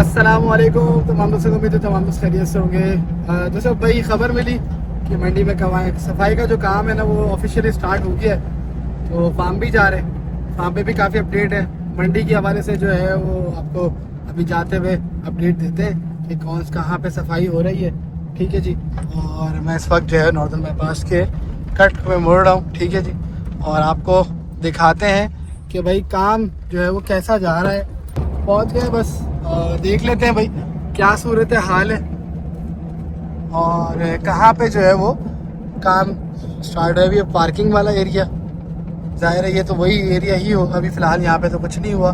अस्सलाम वालेकुम। तमाम दोस्तों को उम्मीद है तमाम दोस्त खैरियत से होंगे। दोस्तों भाई खबर मिली कि मंडी में कमाएँ सफाई का जो काम है ना वो ऑफिशियली स्टार्ट हो गया है। तो फार्म भी जा रहे हैं, फार्म पे भी काफ़ी अपडेट है। मंडी के हवाले से जो है वो आपको अभी जाते हुए अपडेट देते हैं कि कौन कहाँ पे सफाई हो रही है। ठीक है जी। और मैं इस वक्त जो है नॉर्दर्न बाईपास के कट में मुड़ रहा हूँ। ठीक है जी। और आपको दिखाते हैं कि भाई काम जो है वो कैसा जा रहा है। पहुँच गए बस, देख लेते हैं भाई क्या सूरत हाल है और कहाँ पे जो है वो काम स्टार्ट है। अभी पार्किंग वाला एरिया जाहिर है, ये तो वही एरिया ही होगा। अभी फ़िलहाल यहाँ पे तो कुछ नहीं हुआ।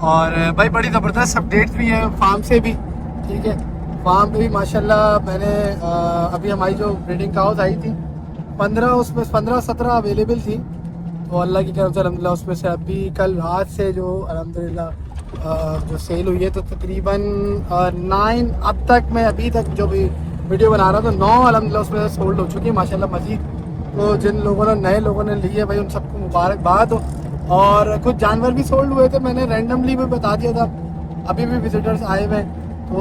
और भाई बड़ी ज़बरदस्त अपडेट्स भी है फार्म से भी। ठीक है, फार्म पे भी माशाल्लाह मैंने अभी हमारी जो ब्रीडिंग काउज आई थी 15, उसमें 15-17 अवेलेबल थी। तो अल्लाह की करम से अल्हम्दुलिल्लाह उसमें से अभी कल रात से जो अल्हम्दुलिल्लाह जो सेल हुई है तो तकरीबन 9 अब तक। मैं अभी तक जो भी वीडियो बना रहा था 9 अल्हम्दुलिल्लाह उसमें सोल्ड हो चुकी है माशाल्लाह मजीद। तो जिन लोगों ने नए लोगों ने ली है भाई उन सबको मुबारकबाद हो। और कुछ जानवर भी सोल्ड हुए थे, मैंने रैंडमली भी बता दिया था। अभी भी विजिटर्स आए हुए हैं तो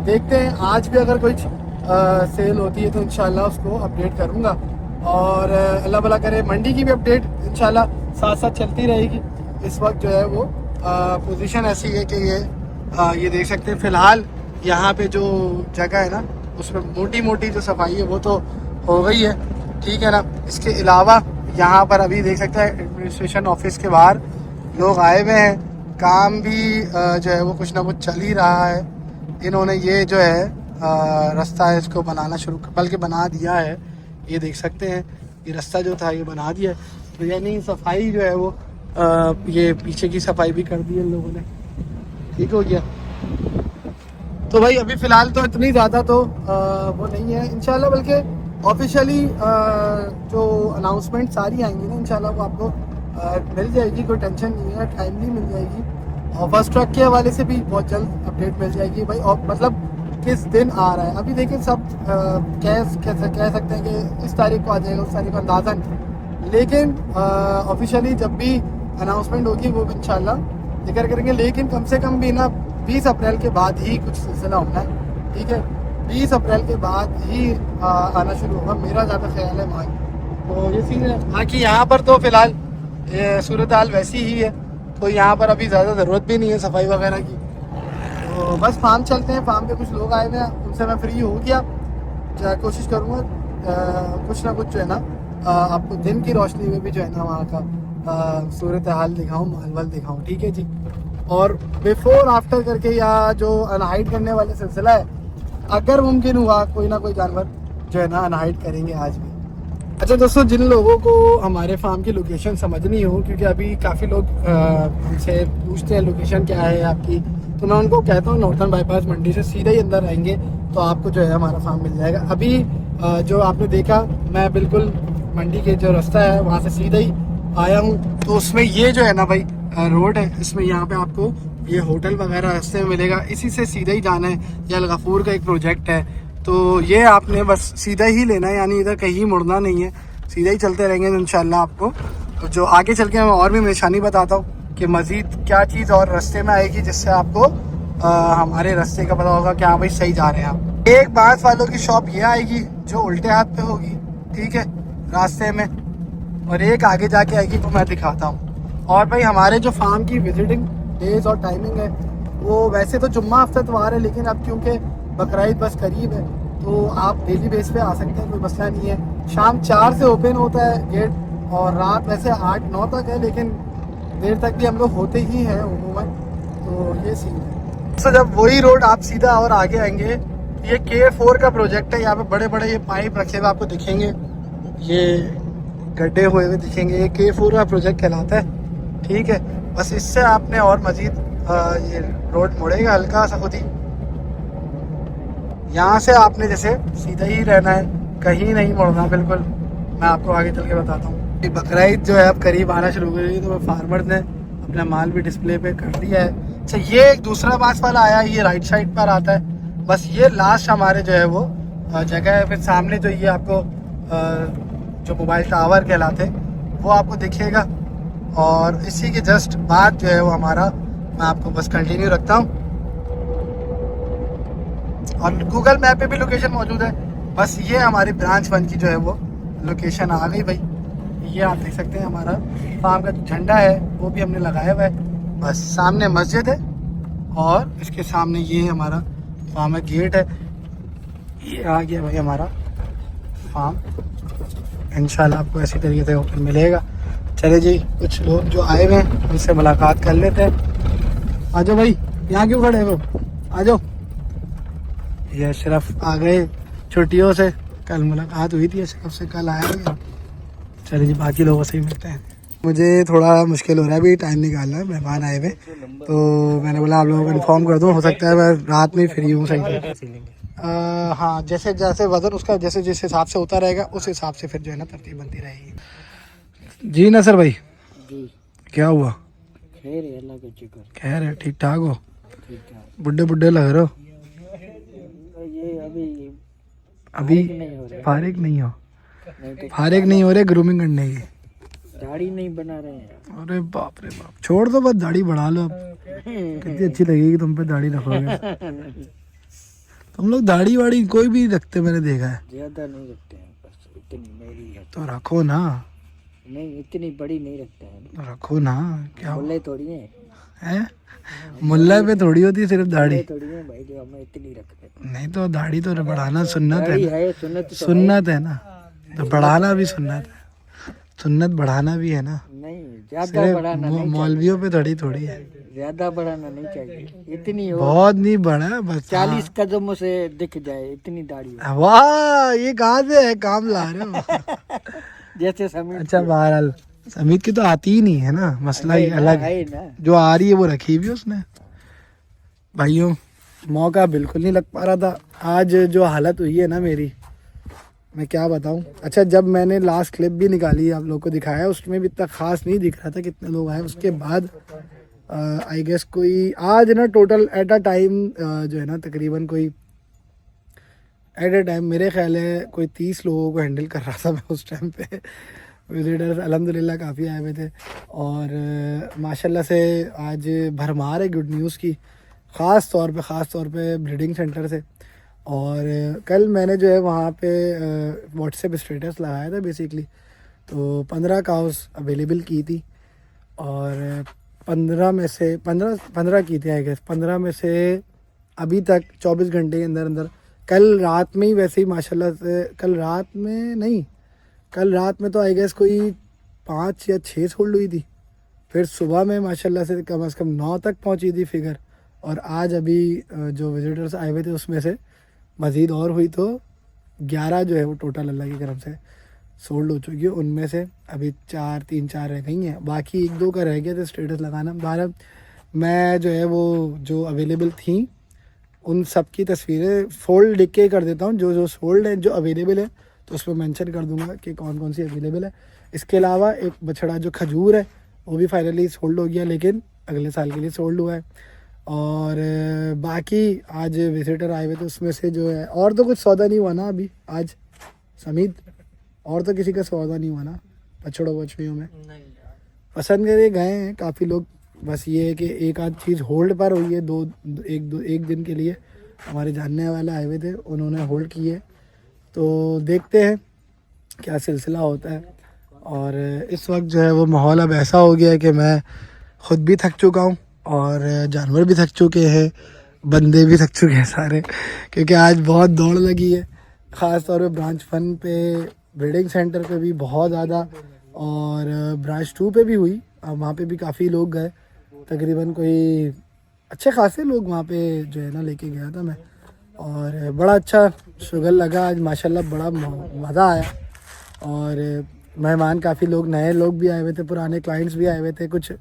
देखते हैं आज भी अगर कुछ सेल होती है तो इंशाल्लाह उसको अपडेट करूँगा। और अल्लाह भला करे मंडी की भी अपडेट इंशाल्लाह साथ साथ चलती रहेगी। इस वक्त जो है वो पोजीशन ऐसी है कि ये देख सकते हैं फ़िलहाल यहाँ पे जो जगह है ना उसमें मोटी मोटी जो सफाई है वो तो हो गई है। ठीक है ना। इसके अलावा यहाँ पर अभी देख सकते हैं एडमिनिस्ट्रेशन ऑफिस के बाहर लोग आए हुए हैं। काम भी जो है वो कुछ ना कुछ चल ही रहा है। इन्होंने ये जो है रास्ता है इसको बनाना शुरू बल्कि बना दिया है। ये देख सकते हैं ये रास्ता जो था ये बना दिया है। तो यानी सफाई जो है वो ये पीछे की सफाई भी कर दी है इन लोगों ने। ठीक हो गया। तो भाई अभी फ़िलहाल तो इतनी ज़्यादा तो वो नहीं है इंशाल्लाह, बल्कि ऑफिशियली जो अनाउंसमेंट सारी आएंगी ना इंशाल्लाह वो आपको मिल जाएगी। कोई टेंशन नहीं है, टाइमली मिल जाएगी। और फर्स्ट ट्रक के हवाले से भी बहुत जल्द अपडेट मिल जाएगी भाई। और मतलब किस दिन आ रहा है अभी देखिए सब कह सकते हैं कि इस तारीख को आ जाएगा, उस तारीख को अंदाज़ा नहीं। लेकिन ऑफिशियली जब भी अनाउंसमेंट होगी वो इंशाल्लाह जिक्र करेंगे। लेकिन कम से कम भी ना 20 अप्रैल के बाद ही कुछ सिलसिला होना है। ठीक है, 20 अप्रैल के बाद ही आना शुरू होगा, मेरा ज़्यादा ख्याल है वहाँ। तो ये सीन है। बाकी यहाँ पर तो फ़िलहाल सूरत हाल वैसी ही है, तो यहाँ पर अभी ज़्यादा ज़रूरत भी नहीं है सफाई वगैरह की। तो बस फार्म चलते हैं, फार्म पे कुछ लोग आए हुए हैं, उनसे मैं फ्री हो गया कोशिश करूँगा कुछ ना कुछ जो है ना आपको दिन की रोशनी में भी जो है ना वहाँ का सूरत हाल दिखाऊँ, माहौल दिखाऊँ। ठीक है जी। और बिफोर आफ्टर करके या जो अनहाइड करने वाले सिलसिला है, अगर मुमकिन हुआ कोई ना कोई जानवर जो है ना अनहाइड करेंगे आज भी। अच्छा दोस्तों, जिन लोगों को हमारे फार्म की लोकेशन समझनी हो, क्योंकि अभी काफ़ी लोग हमसे पूछते हैं लोकेशन क्या है आपकी, तो मैं उनको कहता हूँ नॉर्दर्न बाईपास मंडी से सीधे ही अंदर आएंगे तो आपको जो है हमारा फार्म मिल जाएगा। अभी जो आपने देखा मैं बिल्कुल मंडी के जो रास्ता है वहाँ से सीधा ही आया हूँ। तो उसमें ये जो है ना भाई रोड है, इसमें यहाँ पे आपको ये होटल वगैरह रास्ते में मिलेगा, इसी से सीधा ही जाना है। ये अलगफूर का एक प्रोजेक्ट है, तो ये आपने बस सीधा ही लेना है, यानी इधर कहीं मुड़ना नहीं है, सीधा ही चलते रहेंगे इंशाल्लाह। आपको तो जो आगे चल के मैं और भी निशानी बताता हूँ कि मज़ीद क्या चीज़ और रास्ते में आएगी जिससे आपको हमारे रास्ते का पता होगा कि हाँ भाई सही जा रहे हैं आप। एक बांस वालों की शॉप ये आएगी जो उल्टे हाथ पे होगी, ठीक है, रास्ते में, और एक आगे जाके आएगी वो मैं दिखाता हूँ। और भाई हमारे जो फार्म की विजिटिंग डेज और टाइमिंग है वो वैसे तो जुम्मा हफ्ता इतवार है, लेकिन अब क्योंकि बकरीद बस करीब है तो आप डेली बेस पे आ सकते हैं, कोई मसला नहीं है। शाम 4 से ओपन होता है गेट और रात वैसे 8-9 तक है, लेकिन देर तक भी हम लोग होते ही हैं उमूमन। तो ये सीन है। तो जब वही रोड आप सीधा और आगे आएंगे, ये K4 का प्रोजेक्ट है। यहाँ पे बड़े बड़े ये पाइप रखे हुए आपको दिखेंगे, ये गड्ढे हुए हुए दिखेंगे, ये K4 का प्रोजेक्ट कहलाता है। ठीक है, बस इससे आपने और मज़ीद ये रोड मुड़ेगा हल्का सा खुद ही। यहाँ से आपने जैसे सीधा ही रहना है, कहीं नहीं मुड़ना बिल्कुल। मैं आपको आगे चल के बताता हूँ। बकरीद जो है अब करीब आना शुरू हो गई, तो फार्मर ने अपना माल भी डिस्प्ले पे कर दिया है। अच्छा, ये एक दूसरा बांस वाला आया, ये राइट साइड पर आता है। बस ये लास्ट हमारे जो है वो जगह है। फिर सामने जो ये आपको जो मोबाइल टावर कहलाते वो आपको दिखेगा, और इसी के जस्ट बाद जो है वो हमारा, मैं आपको बस कंटिन्यू रखता हूँ। और गूगल मैप पे भी लोकेशन मौजूद है। बस ये हमारी ब्रांच 1 की जो है वो लोकेशन आ गई भाई। ये आप देख सकते हैं हमारा फार्म का झंडा है वो भी हमने लगाया हुआ है। बस सामने मस्जिद है और इसके सामने ये हमारा फार्म का गेट है। ये आ गया भाई हमारा फार्म। इंशाल्लाह आपको ऐसी तरीके से ओपन मिलेगा। चले जी, कुछ लोग जो आए हुए हैं उनसे मुलाकात कर लेते हैं। आ जाओ भाई, यहाँ क्यों खड़े हो, आ जाओ। ये अशरफ आ गए छुट्टियों से, कल मुलाकात हुई थी अशरफ से, कल आया गया। चलिए जी, बाकी लोगों से ही मिलते हैं। मुझे थोड़ा मुश्किल हो रहा है अभी टाइम निकालना है, मेहमान आए हुए, तो मैंने बोला आप लोगों को इन्फॉर्म कर दूँ, हो सकता है मैं रात में फ्री हूँ सही से। हाँ, जैसे जैसे वज़न उसका जैसे जिस हिसाब से होता रहेगा उस हिसाब से फिर जो है ना तरतीब बनती रहेगी। जी नसर भाई जी, क्या हुआ? खैर है, अल्लाह का शुक्र। खैर है, ठीक ठाक हो? ठीक है। बुढ़े बुढ़े लग रहे हो। ये अभी नहीं हो रहा, फारिग नहीं हो? नहीं तो फारिग नहीं हो रहे ग्रूमिंग करने की? दाढ़ी नहीं बना रहे हैं। अरे बाप रे बाप, छोड़ दो बस, दाढ़ी बढ़ा लो अब। कितनी अच्छी लगेगी तुम पे दाढ़ी रखोगे। तुम लोग दाढ़ी वाड़ी कोई भी रखते मैंने देखा है। ज्यादा नहीं रखते हैं, बस इतनी मेरी है। तो रखो ना। नहीं, इतनी बड़ी नहीं रखते हैं। तो रखो ना, क्या मुल्ले थोड़ी है? मुल्ला पे थोड़ी होती है सिर्फ दाढ़ी। थोड़ी है भाई जो हमें इतनी रखते। नहीं तो दाढ़ी तो बढ़ाना सुन्नत दाढ़ी है, है सुन्नत, सुन्नत है ना, तो बढ़ाना भी सुन्नत है, सुन्नत बढ़ाना भी है ना। नहीं ज्यादा बढ़ाना नहीं, मौलवियों पे थोड़ी थोड़ी है, ज्यादा बढ़ाना नहीं चाहिए। इतनी हो, बहुत नहीं बढ़ा बस। 40 कदमों से दिख जाए इतनी दाढ़ी हो। वाह, ये कहाँ से है काम ला रहे हो? जैसे समीर। अच्छा, बहरहाल समीत की तो आती ही नहीं है ना, मसला ही अलग है। ना जो आ रही है वो रखी भी उसने। भाइयों, मौका बिल्कुल नहीं लग पा रहा था। आज जो हालत हुई है ना मेरी, मैं क्या बताऊं। अच्छा, जब मैंने लास्ट क्लिप भी निकाली आप लोगों को दिखाया, उसमें भी इतना खास नहीं दिख रहा था कितने लोग आए। उसके बाद आई गेस कोई आज ना टोटल एट अ टाइम जो है ना तकरीबन कोई एट अ टाइम मेरे ख्याल है कोई 30 लोगों को हैंडल कर रहा था मैं उस टाइम पे। विजिटर्स अल्हम्दुलिल्लाह काफ़ी आए हुए थे और माशाल्लाह से आज भरमार है गुड न्यूज़ की, ख़ास तौर पे ब्रीडिंग सेंटर से। और कल मैंने जो है वहाँ पे व्हाट्सएप स्टेटस लगाया था बेसिकली, तो 15 काउस अवेलेबल की थी और 15 में से 15 की थी आई गेस। 15 में से अभी तक 24 घंटे के अंदर अंदर, कल रात में ही वैसे ही माशाल्लाह से, कल रात में तो आई गेस कोई 5 या 6 सोल्ड हुई थी। फिर सुबह में माशाल्लाह से कम 9 तक पहुंची थी फिगर। और आज अभी जो विजिटर्स आए हुए थे उसमें से मज़ीद और हुई तो 11 जो है वो टोटल अल्लाह की करम से सोल्ड हो चुकी है। उनमें से अभी 3-4 रह गई हैं, बाकी 1-2 का रह गया था स्टेटस लगाना। 12 मैं जो है वो जो अवेलेबल थी उन सब की तस्वीरें फोल्ड लिख के कर देता हूँ, जो जो सोल्ड है, जो अवेलेबल है तो उसमें मेंशन कर दूंगा कि कौन कौन सी अवेलेबल है। इसके अलावा एक बछड़ा जो खजूर है वो भी फाइनली सोल्ड हो गया, लेकिन अगले साल के लिए सोल्ड हुआ है। और बाकी आज विजिटर आए हुए थे उसमें से जो है, और तो कुछ सौदा नहीं हुआ ना अभी आज समीत, और तो किसी का सौदा नहीं हुआ ना बछड़ों बछड़ियों में। पसंद करे गए हैं काफ़ी लोग, बस ये है कि एक आध चीज़ होल्ड पर हुई है। एक दिन के लिए हमारे जानने वाले आए हुए थे, उन्होंने होल्ड की है, तो देखते हैं क्या सिलसिला होता है। और इस वक्त जो है वो माहौल अब ऐसा हो गया है कि मैं ख़ुद भी थक चुका हूँ और जानवर भी थक चुके हैं, बंदे भी थक चुके हैं सारे, क्योंकि आज बहुत दौड़ लगी है। ख़ास तौर पे ब्रांच 1 पे, ब्रीडिंग सेंटर पे भी बहुत ज़्यादा, और ब्रांच 2 पे भी हुई। वहाँ पे भी काफ़ी लोग गए, तकरीबन कोई अच्छे खासे लोग वहाँ पे जो है ना लेके गया था मैं, और बड़ा अच्छा शुगर लगा आज माशाल्लाह, बड़ा मज़ा आया। और मेहमान काफ़ी लोग, नए लोग भी आए हुए थे, पुराने क्लाइंट्स भी आए हुए थे, कुछ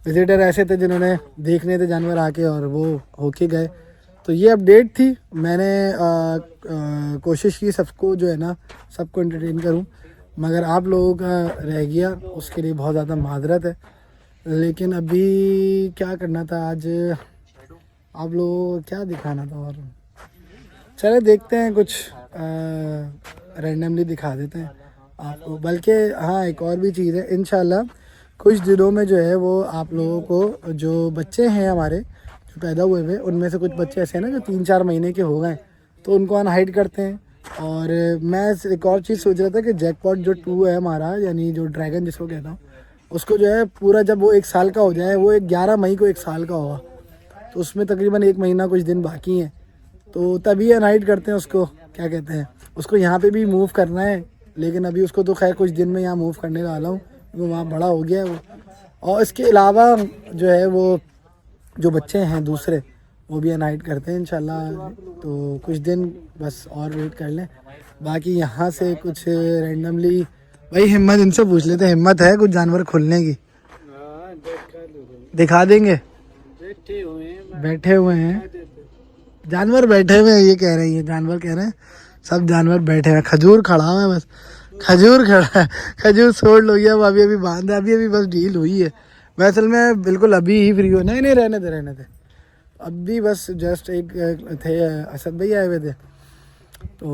विजिटर ऐसे थे जिन्होंने देखने थे जानवर आके और वो होके गए। तो ये अपडेट थी। मैंने कोशिश की सबको जो है ना सबको एंटरटेन करूं, मगर आप लोगों का रह गया, उसके लिए बहुत ज़्यादा माजरत है। लेकिन अभी क्या करना था, आज आप लोगों को क्या दिखाना था, और चले देखते हैं कुछ रैंडमली दिखा देते हैं आपको। बल्कि हाँ, एक और भी चीज़ है, इंशाल्लाह कुछ दिनों में जो है वो आप लोगों को, जो बच्चे हैं हमारे जो पैदा हुए हुए उनमें से कुछ बच्चे ऐसे हैं ना जो 3-4 महीने के हो गए तो उनको अनहाइड करते हैं। और मैं एक और चीज़ सोच रहा था कि जैकपॉट जो 2 है हमारा, यानी जो ड्रैगन जिसको कहता हूँ, उसको जो है पूरा जब वो 1 साल का हो जाए, वो 11 मई को 1 साल का होगा, तो उसमें तकरीबन 1 महीना कुछ दिन बाकी हैं, तो तभी अनहाइड करते हैं उसको, क्या कहते हैं, उसको यहाँ पे भी मूव करना है, लेकिन अभी उसको तो खैर कुछ दिन में यहाँ मूव करने वाला हूँ, वो वहाँ बड़ा हो गया है वो। और इसके अलावा जो है वो जो बच्चे हैं दूसरे वो भी अनहाइड करते हैं इंशाल्लाह, तो कुछ दिन बस और वेट कर लें। बाकी यहाँ से कुछ रैंडमली भाई हिम्मत इनसे पूछ लेते, हिम्मत है कुछ जानवर खुलने की? दिखा देंगे। बैठे हुए हैं जानवर, बैठे हुए हैं, ये कह रहे हैं, ये जानवर कह रहे हैं सब जानवर बैठे हैं। खजूर खड़ा हुआ है, बस खजूर खड़ा है, खजूर छोड़ लो, ये अभी बांध है, अभी बस डील हुई है। मैं असल में बिल्कुल अभी ही फ्री हो, नहीं रहने दे अभी बस जस्ट एक थे असद भाई आए हुए थे, तो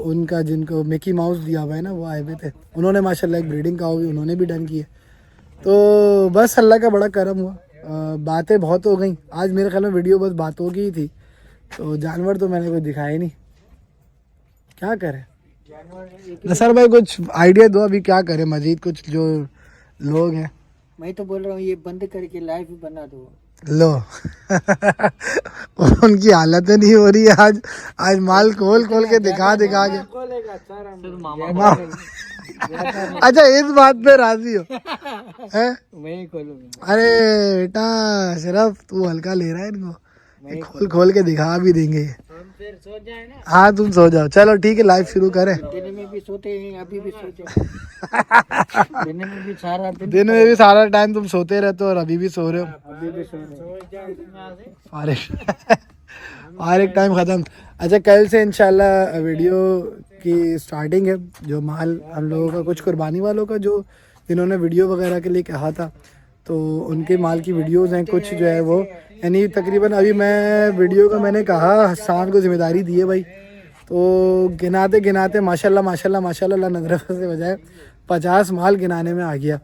उनका जिनको मिकी माउस दिया हुआ है ना वो आए हुए थे, उन्होंने माशाल्लाह एक ब्रीडिंग काऊ भी उन्होंने भी डन की है, तो बस अल्लाह का बड़ा करम हुआ। बातें बहुत हो गई आज, मेरे ख्याल में वीडियो बस बातों की ही थी, तो जानवर तो मैंने कोई दिखाया नहीं, क्या करें। नसर भाई कुछ आइडिया दो, अभी क्या करें, मजीद कुछ जो लोग हैं। मैं तो बोल रहा हूँ ये बंद करके लाइव बना दो। लो उनकी हालत नहीं हो रही है आज माल खोल के दिखा के। अच्छा इस बात पे राजी हो हैं? मैं खोलूंगा। अरे बेटा सिर्फ तू हल्का ले रहा है इनको, खोल के दिखा भी देंगे। फिर सो जाए ना। हाँ तुम सो जाओ, चलो ठीक है लाइव शुरू करें। दिन में भी सोते हैं, अभी भी सोते दिन में भी सारा दिन में भी सारा टाइम तुम सोते रहते हो और अभी भी सो रहे हो। अभी भी सो रहे और एक टाइम ख़त्म। अच्छा कल से इंशाल्लाह वीडियो की स्टार्टिंग है, जो माल हम लोगों का कुछ कुर्बानी वालों का जो जिन्होंने वीडियो वगैरह के लिए कहा था, तो उनके माल की वीडियोस हैं कुछ जो है वो, यानी तकरीबन अभी मैं वीडियो का मैंने कहा हसन को जिम्मेदारी दी है भाई, तो गिनाते माशाल्लाह नजर से बजाय 50 माल गिनाने में आ गया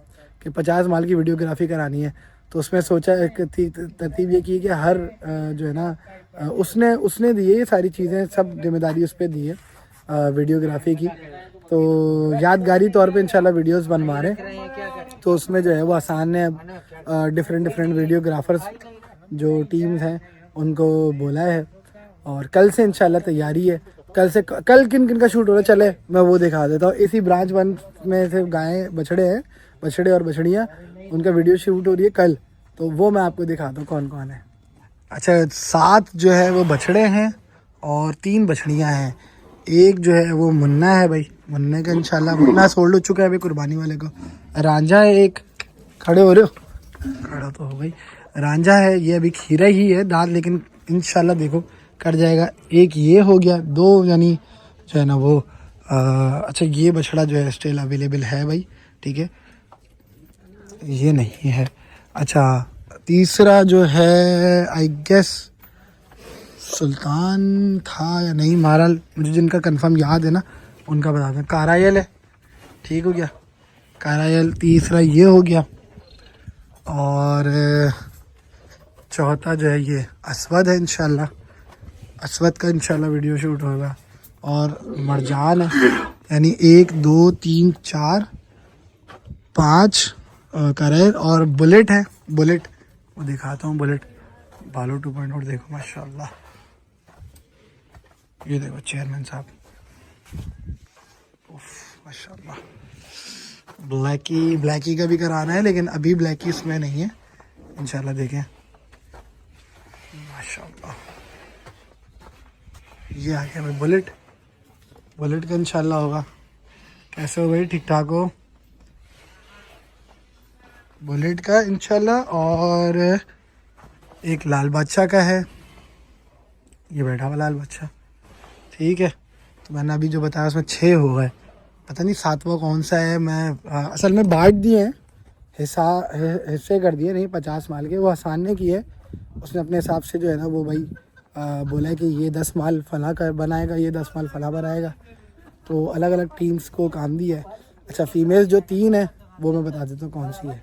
कि 50 माल की वीडियोग्राफी करानी है। तो उसमें सोचा एक तरतीब ये की कि हर जो है ना उसने दी है ये सारी चीज़ें, सब जिम्मेदारी उस पर दी है वीडियोग्राफी की, तो यादगारी तौर पे इंशाल्लाह वीडियोस बनवा रहे हैं। तो उसमें जो है वो हसन ने डिफरेंट वीडियोग्राफर्स जो टीम्स हैं उनको बोला है, और कल से इंशाल्लाह तैयारी है। कल किन का शूट हो रहा है चले मैं वो दिखा देता हूँ। इसी ब्रांच 1 में से गायें बछड़े हैं, बछड़े और बछड़ियाँ, उनका वीडियो शूट हो रही है कल, तो वो मैं आपको दिखाता हूँ कौन कौन है। अच्छा 7 जो है वो बछड़े हैं और 3 बछड़ियाँ हैं। एक जो है वो मुन्ना है भाई, मुन्ने का इंशाल्लाह मुन्ना सोल्ड हो चुका है अभी कुर्बानी वाले को। रांझा है एक, खड़े हो रहे हो, खड़ा तो हो भाई। रांझा है ये अभी खीरा ही है दांत, लेकिन इंशाल्लाह देखो कट जाएगा। एक ये हो गया, 2 यानी जो है ना वो अच्छा ये बछड़ा जो है स्टिल अवेलेबल है भाई, ठीक है ये नहीं है। अच्छा तीसरा जो है आई गेस सुल्तान था या नहीं, महाराल मुझे जिनका कंफर्म याद है ना उनका बता दें। कारायल है, ठीक हो गया कारायल, तीसरा ये हो गया, और चौथा जो है ये असवद है। इंशाल्लाह असवद का इंशाल्लाह वीडियो शूट होगा। और मरजान है, यानी 1 2 3 4 5 करेल, और बुलेट है, बुलेट वो दिखाता हूँ। बुलेट बालो 2.0 देखो माशाल्लाह, ये देखो चेयरमैन साहब माशाल्लाह। ब्लैकी का भी कराना है, लेकिन अभी ब्लैकी इसमें नहीं है, इंशाल्लाह देखें माशाल्लाह। ये आ गया भाई बुलेट का इंशाल्लाह होगा। कैसे हो भाई, ठीक ठाक हो? बुलेट का इंशाल्लाह। और एक लाल बादशाह का है, ये बैठा हुआ लाल बादशाह, ठीक है। तो मैंने अभी जो बताया उसमें 6 हो गए, पता नहीं 7वां कौन सा है। मैं असल में बांट दिए हैं, हिस्से कर दिए नहीं 50 माल के, वो हसन ने किए, उसने अपने हिसाब से जो है ना वो भाई बोला है कि ये 10 माल फला कर बनाएगा, ये 10 माल फला बनाएगा, तो अलग अलग टीम्स को काम दिया है। अच्छा फीमेल्स जो 3 है वो मैं बता देता हूँ कौन सी है।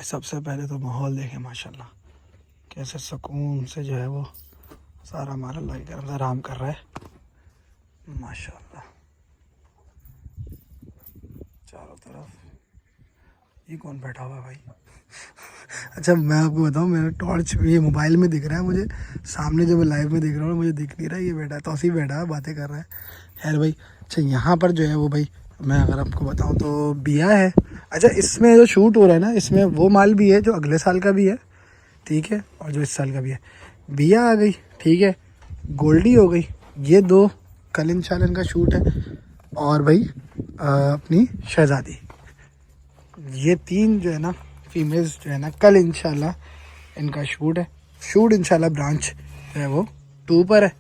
सबसे पहले तो माहौल देखें माशाल्लाह कैसे सुकून से जो है वो सारा माल अल्लाह की करम से आराम कर रहा है माशाल्लाह। चारों तरफ ये कौन बैठा हुआ है भाई? अच्छा मैं आपको बताऊं, मेरा टॉर्च ये मोबाइल में दिख रहा है मुझे, सामने जब लाइव में दिख रहा हूँ मुझे दिख नहीं रहा है। ये बैठा है तो उसी बैठा है, बातें कर रहा है। खैर भाई, अच्छा यहाँ पर जो है वो भाई मैं अगर आपको बताऊं तो बिया है। अच्छा इसमें जो शूट हो रहा है ना, इसमें वो माल भी है जो अगले साल का भी है, ठीक है, और जो इस साल का भी है। बिया आ गई, ठीक है, गोल्डी हो गई, ये 2 कल इंशाल्लाह इनका शूट है, और भाई अपनी शहज़ादी, ये 3 जो है ना फीमेल्स जो है ना कल इंशाल्लाह इनका शूट है। शूट इंशाल्लाह ब्रांच जो है वो 2 पर है।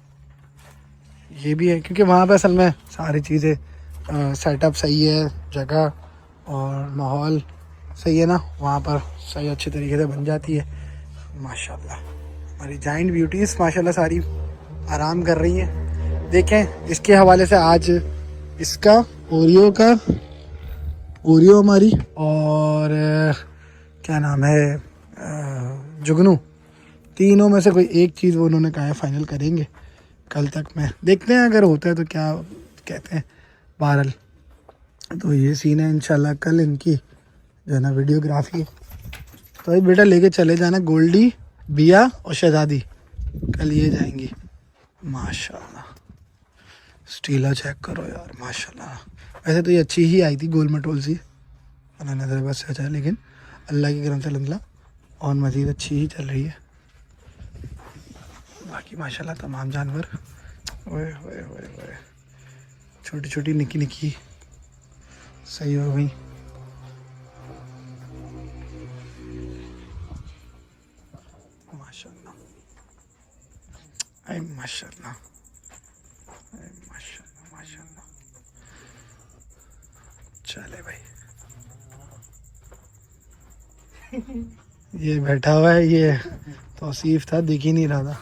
ये भी है क्योंकि वहाँ पे असल में सारी चीज़ें सेटअप सही है, जगह और माहौल सही है ना, वहाँ पर सही अच्छी तरीके से बन जाती है माशाल्लाह। हमारी जाइंट ब्यूटीज़ माशाल्लाह सारी आराम कर रही हैं। देखें इसके हवाले से आज इसका ओरियो हमारी और क्या नाम है जुगनू, तीनों में से कोई एक चीज़ वो उन्होंने कहा है फाइनल करेंगे कल तक में। देखते हैं अगर होता है तो क्या कहते हैं बहरहाल। तो ये सीन है इंशाल्लाह कल इनकी जो है ना वीडियोग्राफी। तो भाई बेटा लेके चले जाना गोल्डी, बिया और शहज़ादी, कल ये जाएंगी माशाल्लाह। स्टीला चेक करो यार माशाल्लाह। वैसे तो ये अच्छी ही आई थी, गोल मटोल सी, नज़र बस से अच्छा, लेकिन अल्लाह की करम से अल्हम्दुलिल्लाह और मज़ीद अच्छी ही चल रही है। बाकी माशाल्लाह तमाम जानवर ओए ओए ओए ओए, छोटी छोटी निकी निकी सही हो गई। माशाल्लाह आई माशाल्लाह आई माशाल्लाह माशाल्लाह। चले भाई, ये बैठा हुआ है, ये तौसीफ था, दिख ही नहीं रहा था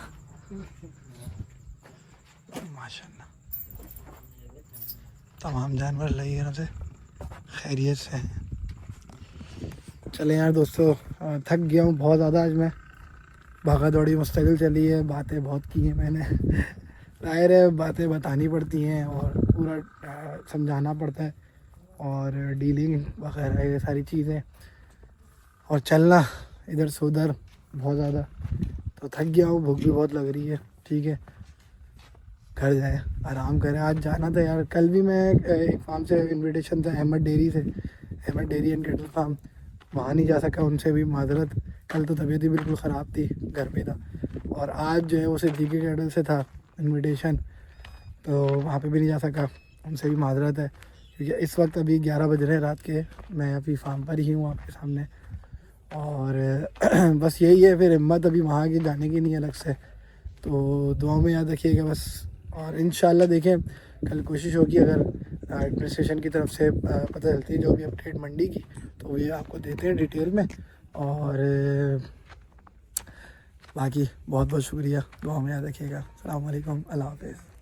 माशाल्लाह। तमाम जानवर लगी तरफ से खैरियत से हैं। चले यार दोस्तों, थक गया हूँ बहुत ज़्यादा आज मैं, भागा दौड़ी मुस्तकिल चली है, बातें बहुत की हैं मैंने। जाहिर है बातें बतानी पड़ती हैं और पूरा समझाना पड़ता है और डीलिंग वगैरह ये सारी चीज़ें, और चलना इधर से उधर बहुत ज़्यादा। तो थक गया हूँ, भूख भी बहुत लग रही है, ठीक है, घर जाए आराम करें। आज जाना था यार, कल भी मैं एक फार्म से इनविटेशन था, अहमद डेयरी से, Ahmed dairy and cattle farm, वहाँ नहीं जा सका, उनसे भी माजरत। कल तो तबीयत ही बिल्कुल ख़राब थी, घर पे था। और आज जो है वो सिद्दीकी कैटल से था इनविटेशन, तो वहाँ पे भी नहीं जा सका, उनसे भी माजरत है। क्योंकि इस वक्त अभी 11 बज रहे हैं रात के, मैं अभी फार्म पर ही हूँ आपके सामने। और बस यही है, फिर हिम्मत अभी वहाँ की जाने की नहीं अलग से। तो दुआ में याद रखिएगा बस। और इंशाल्लाह देखें कल कोशिश होगी, अगर एडमिनिस्ट्रेशन की तरफ से पता चलती है जो भी अपडेट मंडी की, तो ये आपको देते हैं डिटेल में। और बाकी बहुत बहुत शुक्रिया, दुआ में याद रखिएगा। अस्सलाम वालेकुम, अल्लाह हाफ़िज़।